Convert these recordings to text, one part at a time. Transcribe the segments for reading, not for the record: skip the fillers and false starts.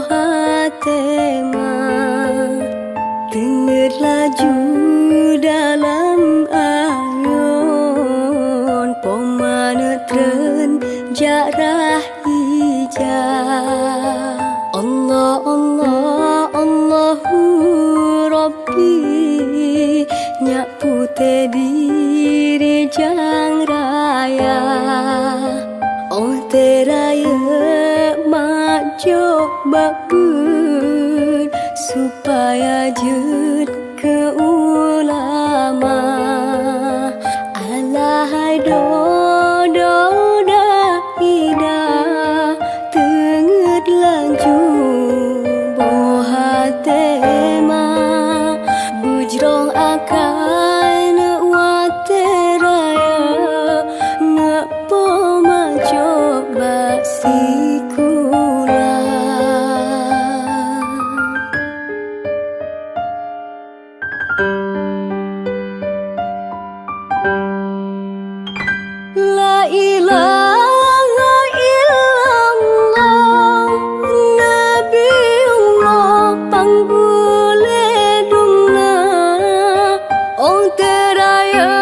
hatema tengah laju dalam ayon pemana tren jarah hijau Allah Allah Allahu Rabbi nyak putih diri jang raya oh teraya majo bakun supaya jut ke ulama alahai do dah ida tenget lanjut bohatema bujrong akan wateraya ngapo majo basikula La ilaha illallah Nabiullah panggule dumna Ong teraya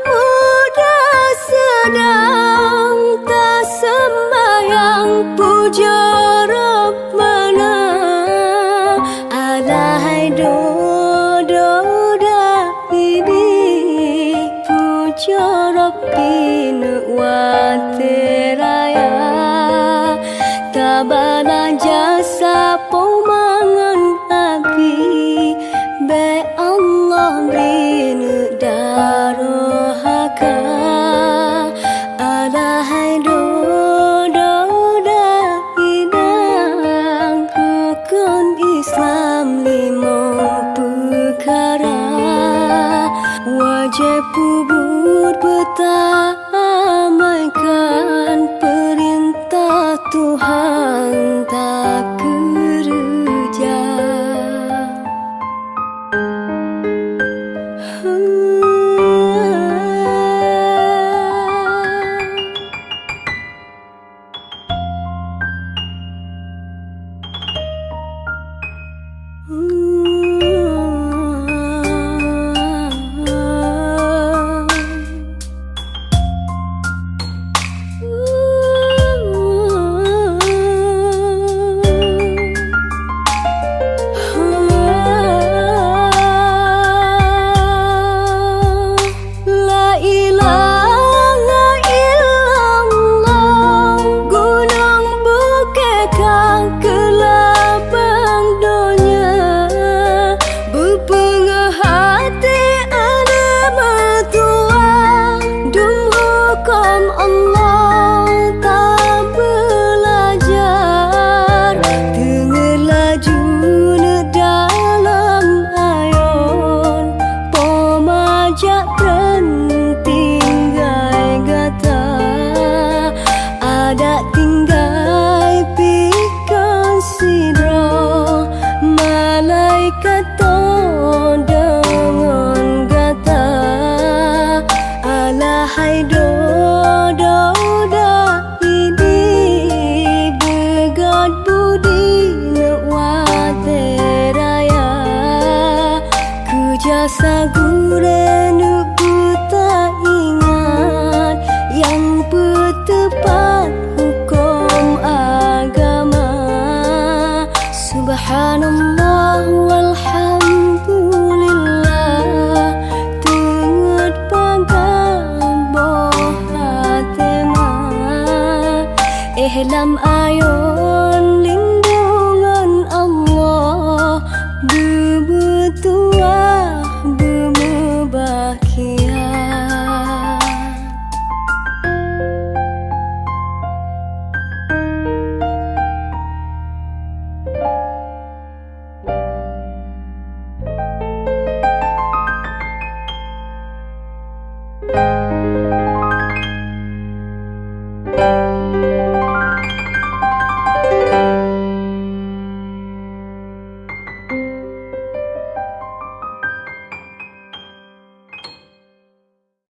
udah sedang tak sembahyang puja Rabbana alahai do dah ini puja Rabbina wa teraya tabana jasa pomangan aki be Allah bina darohaka alahai do idang rukun Islam lima perkara wajib pubut bertamaikan perintah Tuhan tak kerja Hai do dah ini begat budi nak teraya ku jasa gure nu tak ingat yang bertepat hukum agama subhanallah walhamdulillah tenget pagar ihlam